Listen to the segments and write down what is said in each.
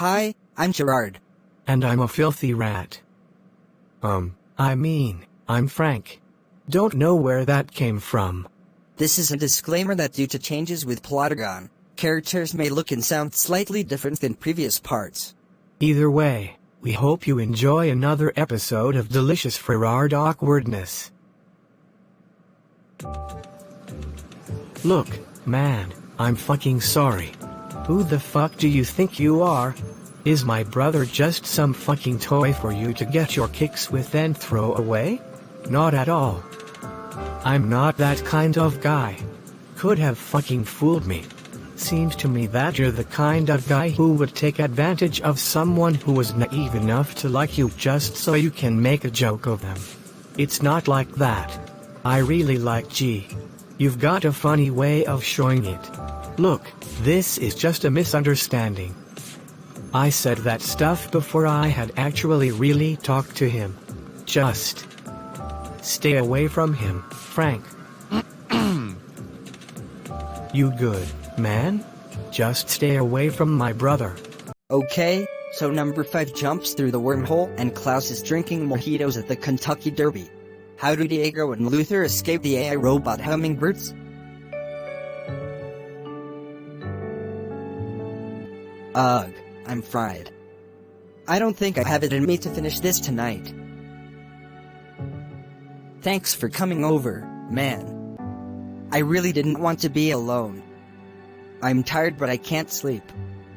Hi, I'm Gerard. And I'm a filthy rat. I'm Frank. Don't know where that came from. This is a disclaimer that due to changes with Plotagon, characters may look and sound slightly different than previous parts. Either way, we hope you enjoy another episode of delicious Frerard awkwardness. Look, man, I'm fucking sorry. Who the fuck do you think you are? Is my brother just some fucking toy for you to get your kicks with and throw away? Not at all. I'm not that kind of guy. Could have fucking fooled me. Seems to me that you're the kind of guy who would take advantage of someone who was naive enough to like you just so you can make a joke of them. It's not like that. I really like G. You've got a funny way of showing it. Look, this is just a misunderstanding. I said that stuff before I had actually really talked to him. Just stay away from him, Frank. You good, man? Just stay away from my brother. Okay, so number 5 jumps through the wormhole and Klaus is drinking mojitos at the Kentucky Derby. How do Diego and Luther escape the AI robot hummingbirds? Ugh, I'm fried. I don't think I have it in me to finish this tonight. Thanks for coming over, man. I really didn't want to be alone. I'm tired but I can't sleep.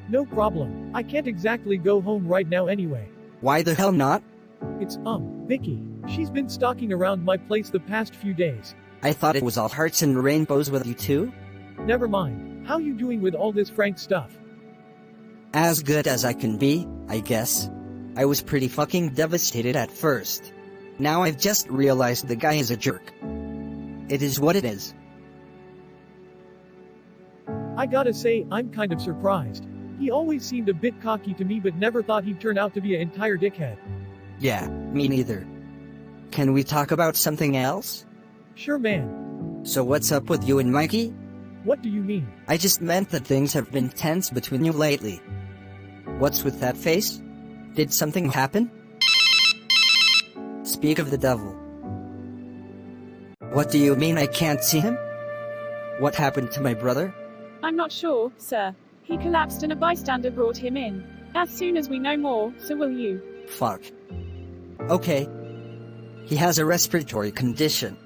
No problem. I can't exactly go home right now anyway. Why the hell not? It's, Vicky. She's been stalking around my place the past few days. I thought it was all hearts and rainbows with you too? Never mind. How you doing with all this Frank stuff? As good as I can be, I guess. I was pretty fucking devastated at first. Now I've just realized the guy is a jerk. It is what it is. I gotta say, I'm kind of surprised. He always seemed a bit cocky to me but never thought he'd turn out to be an entire dickhead. Yeah, me neither. Can we talk about something else? Sure, man. So what's up with you and Mikey? What do you mean? I just meant that things have been tense between you lately. What's with that face? Did something happen? Speak of the devil. What do you mean I can't see him? What happened to my brother? I'm not sure, sir. He collapsed and a bystander brought him in. As soon as we know more, so will you. Fuck. Okay. He has a respiratory condition.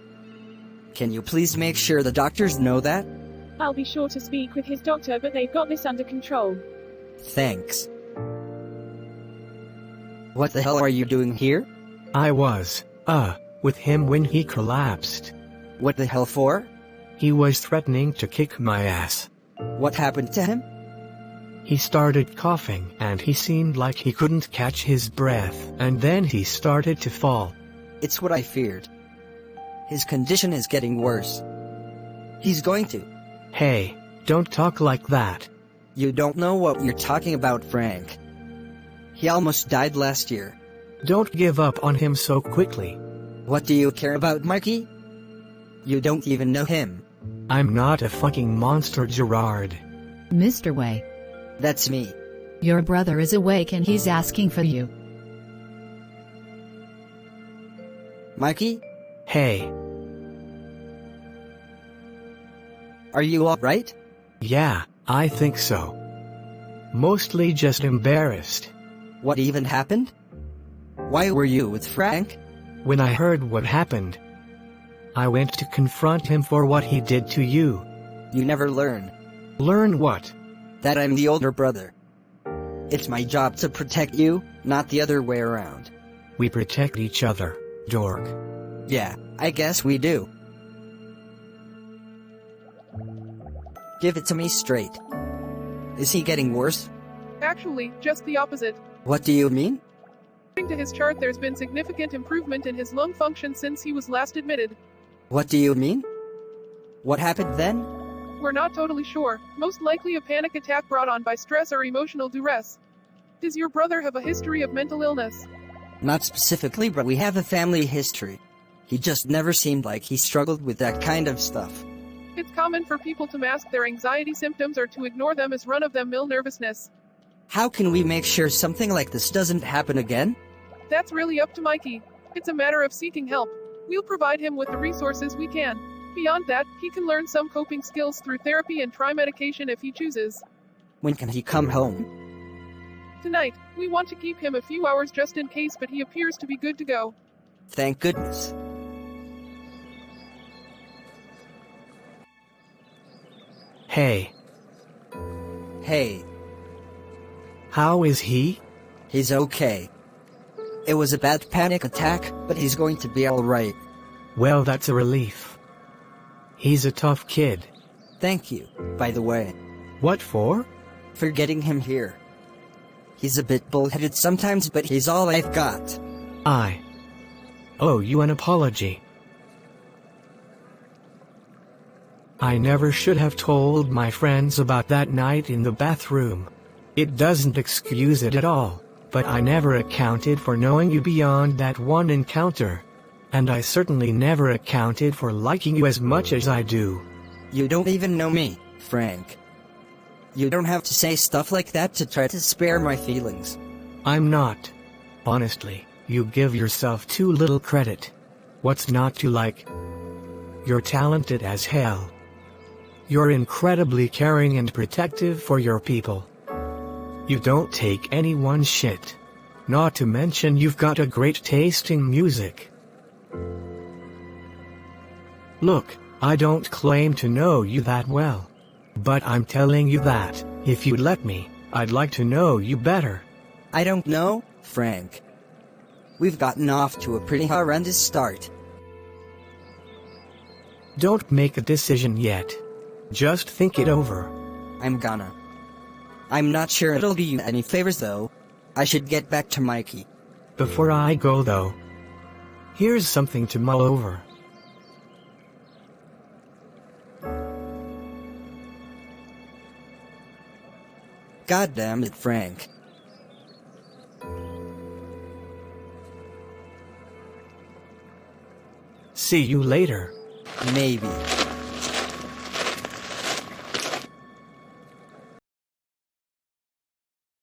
Can you please make sure the doctors know that? I'll be sure to speak with his doctor, but they've got this under control. Thanks. What the hell are you doing here? I was, with him when he collapsed. What the hell for? He was threatening to kick my ass. What happened to him? He started coughing and he seemed like he couldn't catch his breath, and then he started to fall. It's what I feared. His condition is getting worse. He's going to. Hey, don't talk like that. You don't know what you're talking about, Frank. He almost died last year. Don't give up on him so quickly. What do you care about Mikey? You don't even know him. I'm not a fucking monster, Gerard. Mr. Way. That's me. Your brother is awake and he's asking for you. Mikey? Hey. Are you alright? Yeah, I think so. Mostly just embarrassed. What even happened? Why were you with Frank? When I heard what happened, I went to confront him for what he did to you. You never learn. Learn what? That I'm the older brother. It's my job to protect you, not the other way around. We protect each other, dork. Yeah, I guess we do. Give it to me straight. Is he getting worse? Actually, just the opposite. What do you mean? According to his chart, there's been significant improvement in his lung function since he was last admitted. What do you mean? What happened then? We're not totally sure. Most likely a panic attack brought on by stress or emotional duress. Does your brother have a history of mental illness? Not specifically, but we have a family history. He just never seemed like he struggled with that kind of stuff. It's common for people to mask their anxiety symptoms or to ignore them as run-of-the-mill nervousness. How can we make sure something like this doesn't happen again? That's really up to Mikey. It's a matter of seeking help. We'll provide him with the resources we can. Beyond that, he can learn some coping skills through therapy and try medication if he chooses. When can he come home? Tonight, we want to keep him a few hours just in case, but he appears to be good to go. Thank goodness. Hey, Hey, how is he? he's okay. It was a bad panic attack, but he's going to be alright. Well, that's a relief. He's a tough kid. Thank you, by the way, What for? for getting him here. He's a bit bullheaded sometimes, but he's all I've got. I owe you an apology. I never should have told my friends about that night in the bathroom. It doesn't excuse it at all, but I never accounted for knowing you beyond that one encounter. And I certainly never accounted for liking you as much as I do. You don't even know me, Frank. You don't have to say stuff like that to try to spare my feelings. I'm not. Honestly, you give yourself too little credit. What's not to like? You're talented as hell. You're incredibly caring and protective for your people. You don't take anyone's shit. Not to mention you've got a great taste in music. Look, I don't claim to know you that well. But I'm telling you that, if you'd let me, I'd like to know you better. I don't know, Frank. We've gotten off to a pretty horrendous start. Don't make a decision yet. Just think it over. I'm gonna. I'm not sure it'll do you any favors though. I should get back to Mikey. Before I go though, here's something to mull over. God damn it, Frank. See you later. Maybe.